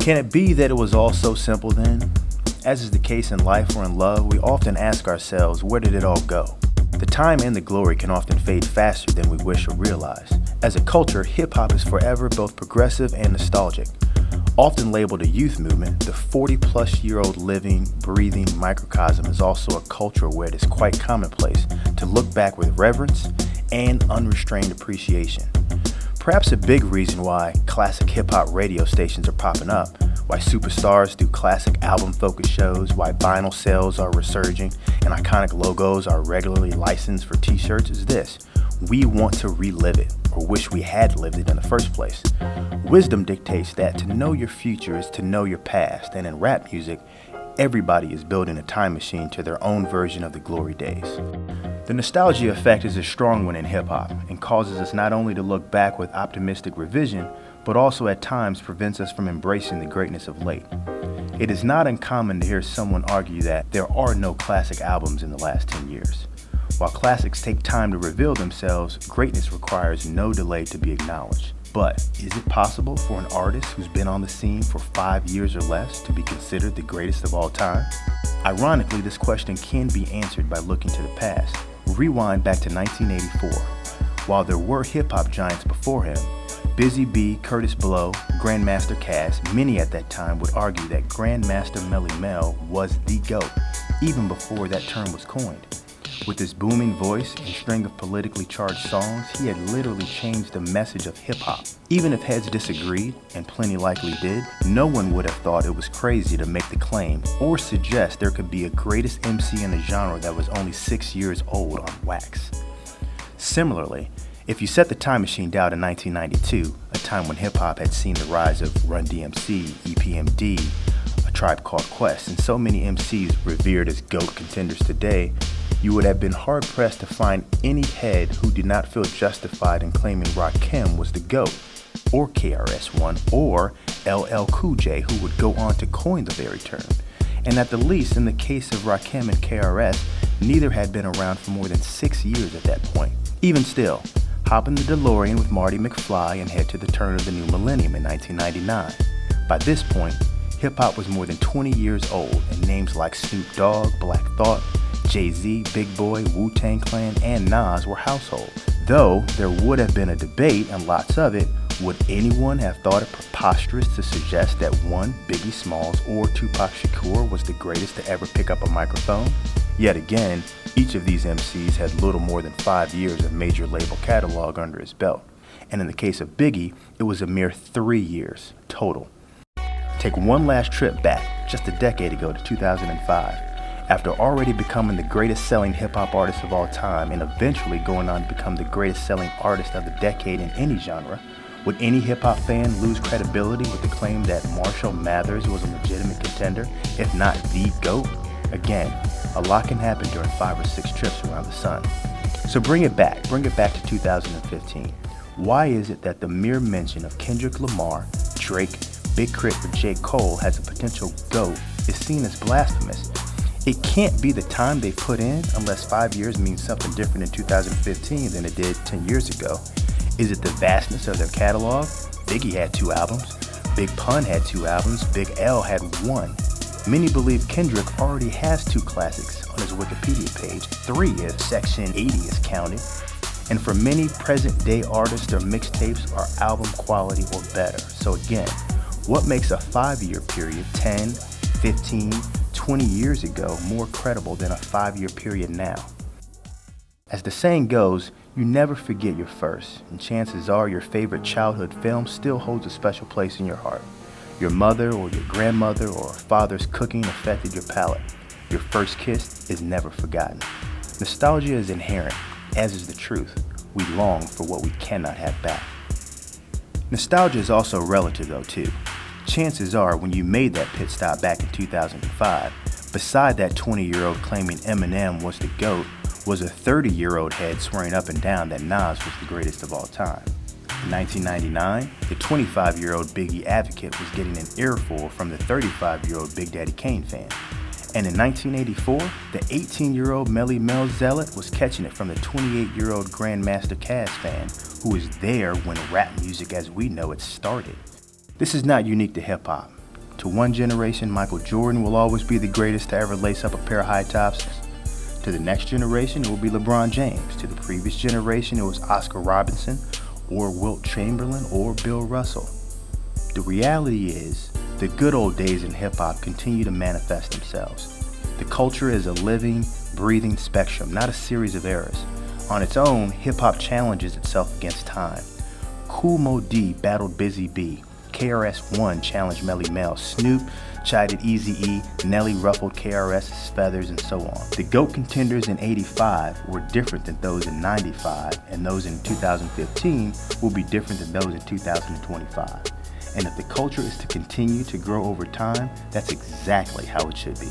Can it be that it was all so simple then? As is the case in life or in love, we often ask ourselves, where did it all go? The time and the glory can often fade faster than we wish or realize. As a culture, hip-hop is forever both progressive and nostalgic. Often labeled a youth movement, the 40-plus-year-old living, breathing microcosm is also a culture where it is quite commonplace to look back with reverence and unrestrained appreciation. Perhaps a big reason why classic hip-hop radio stations are popping up, why superstars do classic album-focused shows, why vinyl sales are resurging, and iconic logos are regularly licensed for t-shirts is this: we want to relive it, or wish we had lived it in the first place. Wisdom dictates that to know your future is to know your past, and in rap music, everybody is building a time machine to their own version of the glory days. The nostalgia effect is a strong one in hip-hop and causes us not only to look back with optimistic revision, but also at times prevents us from embracing the greatness of late. It is not uncommon to hear someone argue that there are no classic albums in the last 10 years. While classics take time to reveal themselves, greatness requires no delay to be acknowledged. But is it possible for an artist who's been on the scene for 5 years or less to be considered the greatest of all time? Ironically, this question can be answered by looking to the past. Rewind back to 1984. While there were hip-hop giants before him, Busy B, Curtis Blow, Grandmaster Caz, many at that time would argue that Grandmaster Melly Mel was the GOAT, even before that term was coined. With his booming voice and string of politically charged songs, he had literally changed the message of hip-hop. Even if heads disagreed, and plenty likely did, no one would have thought it was crazy to make the claim or suggest there could be a greatest MC in the genre that was only 6 years old on wax. Similarly, if you set the time machine down to 1992, a time when hip-hop had seen the rise of Run DMC, EPMD, A Tribe Called Quest, and so many MCs revered as GOAT contenders today, you would have been hard-pressed to find any head who did not feel justified in claiming Rakim was the GOAT, or KRS-One, or LL Cool J, who would go on to coin the very term. And at the least, in the case of Rakim and KRS, neither had been around for more than 6 years at that point. Even still, hop in the DeLorean with Marty McFly and head to the turn of the new millennium in 1999. By this point, hip-hop was more than 20 years old, and names like Snoop Dogg, Black Thought, Jay-Z, Big Boy, Wu-Tang Clan, and Nas were household. Though there would have been a debate, and lots of it, would anyone have thought it preposterous to suggest that one, Biggie Smalls, or Tupac Shakur was the greatest to ever pick up a microphone? Yet again, each of these MCs had little more than 5 years of major label catalog under his belt. And in the case of Biggie, it was a mere 3 years total. Take one last trip back, just a decade ago to 2005. After already becoming the greatest selling hip-hop artist of all time and eventually going on to become the greatest selling artist of the decade in any genre, would any hip-hop fan lose credibility with the claim that Marshall Mathers was a legitimate contender, if not the GOAT? Again, a lot can happen during 5 or 6 trips around the sun. So bring it back to 2015. Why is it that the mere mention of Kendrick Lamar, Drake, Big Crit, or J. Cole has a potential GOAT is seen as blasphemous? It can't be the time they put in unless 5 years means something different in 2015 than it did 10 years ago. Is it the vastness of their catalog? Biggie had 2 albums, Big Pun had 2 albums, Big L had 1. Many believe Kendrick already has 2 classics on his Wikipedia page, 3 if Section 80 is counted. And for many present-day artists, their mixtapes are album quality or better. So again, what makes a 5-year period, 10, 15, 20 years ago, more credible than a 5-year period now? As the saying goes, you never forget your first, and chances are your favorite childhood film still holds a special place in your heart. Your mother or your grandmother or father's cooking affected your palate. Your first kiss is never forgotten. Nostalgia is inherent, as is the truth. We long for what we cannot have back. Nostalgia is also relative though too. Chances are when you made that pit stop back in 2005, beside that 20-year-old claiming Eminem was the GOAT, was a 30-year-old head swearing up and down that Nas was the greatest of all time. In 1999, the 25-year-old Biggie advocate was getting an earful from the 35-year-old Big Daddy Kane fan. And in 1984, the 18-year-old Melly Mel zealot was catching it from the 28-year-old Grandmaster Caz fan, who was there when rap music as we know it started. This is not unique to hip-hop. To one generation, Michael Jordan will always be the greatest to ever lace up a pair of high tops. To the next generation, it will be LeBron James. To the previous generation, it was Oscar Robertson, or Wilt Chamberlain, or Bill Russell. The reality is, the good old days in hip-hop continue to manifest themselves. The culture is a living, breathing spectrum, not a series of eras. On its own, hip-hop challenges itself against time. Kool Moe Dee battled Busy Bee. KRS-One challenged Melly Mel. Snoop chided Eazy-E. Nelly ruffled KRS's feathers, and so on. The GOAT contenders in '85 were different than those in '95, and those in 2015 will be different than those in 2025. And if the culture is to continue to grow over time, that's exactly how it should be.